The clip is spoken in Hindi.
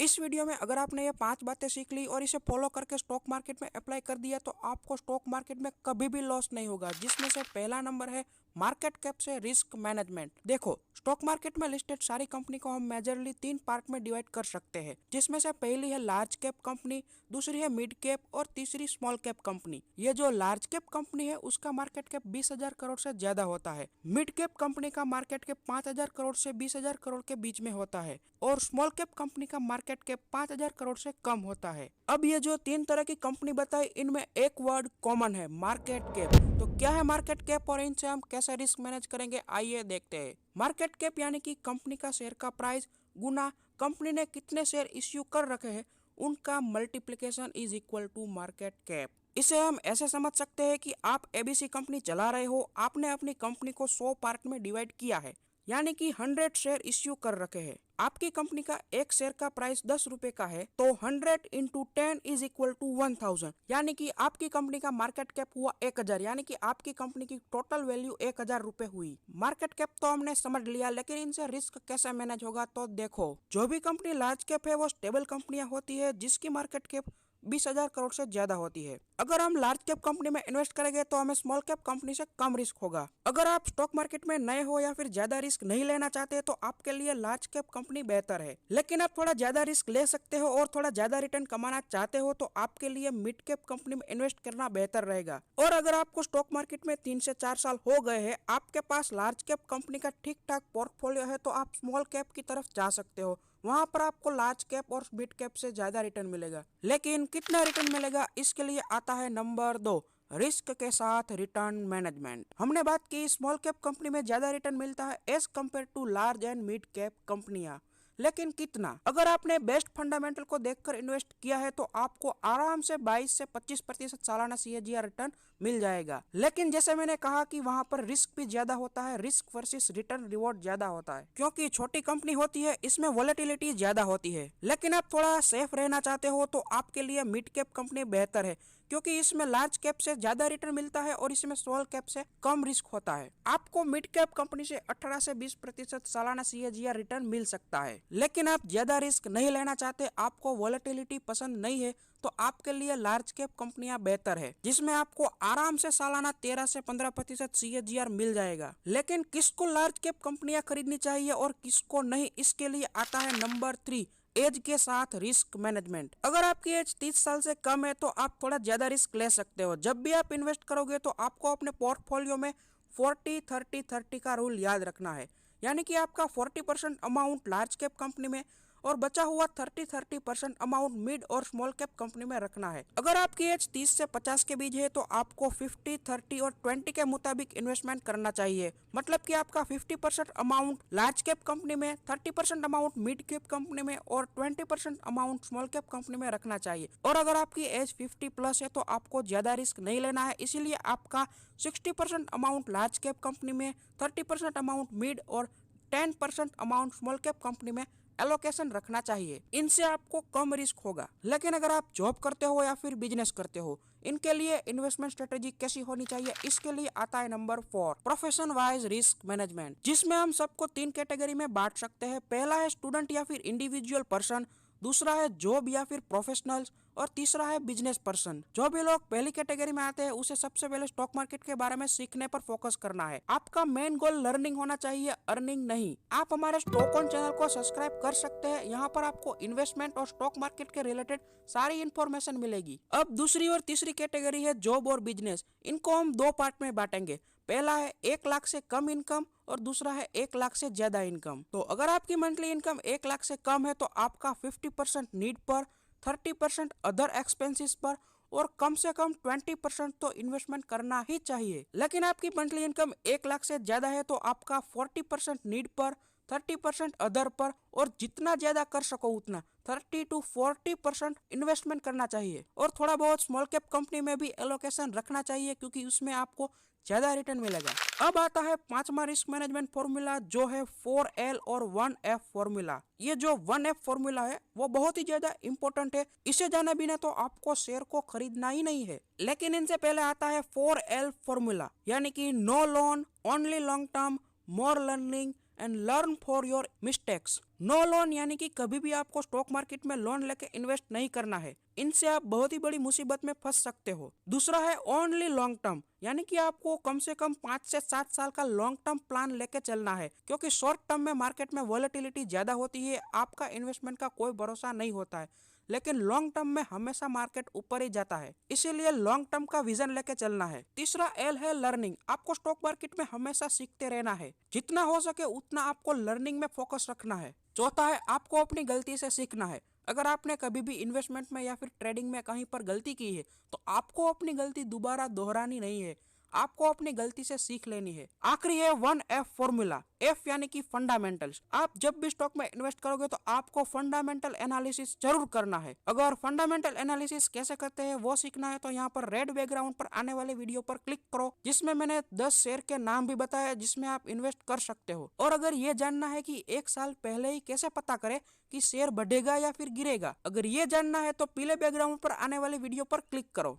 इस वीडियो में अगर आपने ये 5 बातें सीख ली और इसे फॉलो करके स्टॉक मार्केट में अप्लाई कर दिया तो आपको स्टॉक मार्केट में कभी भी लॉस नहीं होगा। जिसमें से पहला नंबर है मार्केट कैप से रिस्क मैनेजमेंट। देखो, स्टॉक मार्केट में लिस्टेड सारी कंपनी को हम मेजरली 3 पार्ट में डिवाइड कर सकते हैं, जिसमें से पहली है लार्ज कैप कंपनी, दूसरी है मिड कैप और तीसरी स्मॉल कैप कंपनी। ये जो लार्ज कैप कंपनी है उसका मार्केट कैप 20,000 करोड़ से ज्यादा होता है। मिड कैप कंपनी का मार्केट कैप 5,000 करोड़ से 20,000 करोड़ के बीच में होता है और स्मॉल कैप कंपनी का मार्केट कैप 5,000 करोड़ से कम होता है। अब ये जो 3 तरह की कंपनी बताई, इनमें एक वर्ड कॉमन है, मार्केट कैप। तो क्या है मार्केट कैप और इनसे हम कैसे रिस्क मैनेज करेंगे, आइए देखते हैं। मार्केट कैप यानी कि कंपनी का शेयर का प्राइस गुना कंपनी ने कितने शेयर इश्यू कर रखे हैं उनका multiplication is equal to market cap. इसे हम ऐसे समझ सकते हैं कि आप एबीसी कंपनी चला रहे हो, आपने अपनी कंपनी को 100 पार्ट में डिवाइड किया है, यानी कि 100 शेयर इश्यू कर रखे हैं। आपकी कंपनी का एक शेयर का प्राइस 10 रुपए का है, तो 100 इंटू 10 इज इक्वल टू 1000, यानी कि आपकी कंपनी का मार्केट कैप हुआ 1000, यानी कि आपकी कंपनी की टोटल वैल्यू 1000 रुपए हुई। मार्केट कैप तो हमने समझ लिया, लेकिन इनसे रिस्क कैसे मैनेज होगा तो देखो, जो भी कंपनी लार्ज कैप है वो स्टेबल कंपनियां होती है जिसकी मार्केट कैप 20,000 करोड़ से ज्यादा होती है। अगर हम लार्ज कैप कंपनी में इन्वेस्ट करेंगे तो हमें स्मॉल कैप कंपनी से कम रिस्क होगा। अगर आप स्टॉक मार्केट में नए हो या फिर ज्यादा रिस्क नहीं लेना चाहते तो आपके लिए लार्ज कैप कंपनी बेहतर है। लेकिन आप थोड़ा ज्यादा रिस्क ले सकते हो और थोड़ा ज्यादा रिटर्न कमाना चाहते हो तो आपके लिए मिड कैप कंपनी में इन्वेस्ट करना बेहतर रहेगा। और अगर आपको स्टॉक मार्केट में 3 से 4 साल हो गए हैं, आपके पास लार्ज कैप कंपनी का ठीक ठाक पोर्टफोलियो है, तो आप स्मॉल कैप की तरफ जा सकते हो। वहां पर आपको लार्ज कैप और मिड कैप से ज्यादा रिटर्न मिलेगा। लेकिन कितना रिटर्न मिलेगा, इसके लिए आता है नंबर 2, रिस्क के साथ रिटर्न मैनेजमेंट। हमने बात की स्मॉल कैप कंपनी में ज्यादा रिटर्न मिलता है as compared to large and mid cap कंपनियां, लेकिन कितना? अगर आपने बेस्ट फंडामेंटल को देखकर इन्वेस्ट किया है तो आपको आराम से 22 से 25% सालाना सीएजीआर रिटर्न मिल जाएगा। लेकिन जैसे मैंने कहा कि वहां पर रिस्क भी ज्यादा होता है, रिस्क वर्सेस रिटर्न रिवॉर्ड ज्यादा होता है, क्योंकि छोटी कंपनी होती है, इसमें वॉलेटिलिटी ज्यादा होती है। लेकिन आप थोड़ा सेफ रहना चाहते हो तो आपके लिए मिड कैप कंपनी बेहतर है, क्योंकि इसमें लार्ज कैप से ज्यादा रिटर्न मिलता है और इसमें स्मॉल कैप से कम रिस्क होता है। आपको मिड कैप कंपनी से 18 से 20% सालाना सीएजीआर रिटर्न मिल सकता है। लेकिन आप ज्यादा रिस्क नहीं लेना चाहते, आपको वॉलेटिलिटी पसंद नहीं है, तो आपके लिए लार्ज कैप कंपनियां बेहतर है, जिसमें आपको आराम से सालाना 13 से 15% सीएजीआर मिल जाएगा। लेकिन किसको लार्ज कैप कंपनियां खरीदनी चाहिए और किसको नहीं, इसके लिए आता है नंबर 3, एज के साथ रिस्क मैनेजमेंट। अगर आपकी एज 30 साल से कम है तो आप थोड़ा ज्यादा रिस्क ले सकते हो। जब भी आप इन्वेस्ट करोगे तो आपको अपने पोर्टफोलियो में 40-30-30 का रूल याद रखना है, यानी कि आपका 40% अमाउंट लार्ज कैप कंपनी में और बचा हुआ 30-30% अमाउंट मिड और स्मॉल कैप कंपनी में रखना है। अगर आपकी एज 30 से 50 के बीच है तो आपको 50, 30 और 20 के मुताबिक इन्वेस्टमेंट करना चाहिए। मतलब कि आपका 50% अमाउंट लार्ज कैप कंपनी में, 30% अमाउंट मिड कैप कंपनी में और 20% अमाउंट स्मॉल कैप कंपनी में रखना चाहिए। और अगर आपकी एज 50 प्लस है तो आपको ज्यादा रिस्क नहीं लेना है, इसीलिए आपका 60% अमाउंट लार्ज कैप कंपनी में, 30% अमाउंट मिड और 10% अमाउंट स्मॉल कैप कंपनी में एलोकेशन रखना चाहिए। इनसे आपको कम रिस्क होगा। लेकिन अगर आप जॉब करते हो या फिर बिजनेस करते हो, इनके लिए इन्वेस्टमेंट स्ट्रेटेजी कैसी होनी चाहिए, इसके लिए आता है number 4, profession wise risk management, जिसमें हम सबको 3 कैटेगरी में बांट सकते हैं। पहला है स्टूडेंट या फिर इंडिविजुअल पर्सन, दूसरा है जॉब या फिर प्रोफेशनल्स और तीसरा है बिजनेस पर्सन। जो भी लोग पहली कैटेगरी में आते हैं उसे सबसे पहले स्टॉक मार्केट के बारे में सीखने पर फोकस करना है। आपका मेन गोल लर्निंग होना चाहिए, अर्निंग नहीं। आप हमारे स्टॉक ऑन चैनल को सब्सक्राइब कर सकते हैं, यहाँ पर आपको इन्वेस्टमेंट और स्टॉक मार्केट के रिलेटेड सारी इन्फॉर्मेशन मिलेगी। अब दूसरी और तीसरी कैटेगरी है जॉब और बिजनेस। इनको हम 2 पार्ट में बांटेंगे। पहला है 1 लाख से कम इनकम और दूसरा है 1 लाख से ज्यादा इनकम। तो अगर आपकी मंथली इनकम 1 लाख से कम है तो आपका 50% नीड पर, 30% अदर एक्सपेंसेस पर और कम से कम 20% तो इन्वेस्टमेंट करना ही चाहिए। लेकिन आपकी मंथली इनकम 1 लाख से ज्यादा है तो आपका 40% नीड पर, 30% अदर पर और जितना ज्यादा कर सको उतना 30 to 40% इन्वेस्टमेंट करना चाहिए। और थोड़ा बहुत स्मॉल कैप कंपनी में भी एलोकेशन रखना चाहिए, क्योंकि उसमें आपको ज्यादा रिटर्न मिलेगा। अब आता है 5वां रिस्क मैनेजमेंट फॉर्मूला, जो है 4L और 1F फॉर्मूला। ये जो 1F फॉर्मूला है वो बहुत ही ज्यादा इंपॉर्टेंट है। इसे जाने बिना तो आपको शेयर को खरीदना ही नहीं है। लेकिन इनसे पहले आता है 4L फॉर्मूला, यानी कि no loan, only long term, more learning and learn for your mistakes. No loan यानी कि कभी भी आपको स्टॉक मार्केट में लोन लेके इन्वेस्ट नहीं करना है, इनसे आप बहुत ही बड़ी मुसीबत में फंस सकते हो। दूसरा है ओनली लॉन्ग टर्म, यानी कि आपको कम से कम 5 से 7 साल का लॉन्ग टर्म प्लान लेके चलना है, क्योंकि शॉर्ट टर्म में मार्केट में वॉलेटिलिटी ज्यादा होती है, आपका इन्वेस्टमेंट का कोई भरोसा नहीं होता है, लेकिन लॉन्ग टर्म में हमेशा मार्केट ऊपर ही जाता है, इसीलिए लॉन्ग टर्म का विजन लेके चलना है। तीसरा एल है लर्निंग, आपको स्टॉक मार्केट में हमेशा सीखते रहना है, जितना हो सके उतना आपको लर्निंग में फोकस रखना है। चौथा है आपको अपनी गलती से सीखना है। अगर आपने कभी भी इन्वेस्टमेंट में या फिर ट्रेडिंग में कहीं पर गलती की है तो आपको अपनी गलती दोबारा दोहरानी नहीं है, आपको अपनी गलती से सीख लेनी है। आखिरी है 1F फॉर्मूला, एफ यानी कि फंडामेंटल्स। आप जब भी स्टॉक में इन्वेस्ट करोगे तो आपको फंडामेंटल एनालिसिस जरूर करना है। अगर फंडामेंटल एनालिसिस कैसे करते हैं वो सीखना है तो यहाँ पर रेड बैकग्राउंड पर आने वाले वीडियो पर क्लिक करो, जिसमें मैंने 10 शेयर के नाम भी बताया जिसमें आप इन्वेस्ट कर सकते हो। और अगर ये जानना है कि 1 साल पहले ही कैसे पता करें कि शेयर बढ़ेगा या फिर गिरेगा, अगर ये जानना है तो पीले बैकग्राउंड पर आने वाले वीडियो पर क्लिक करो।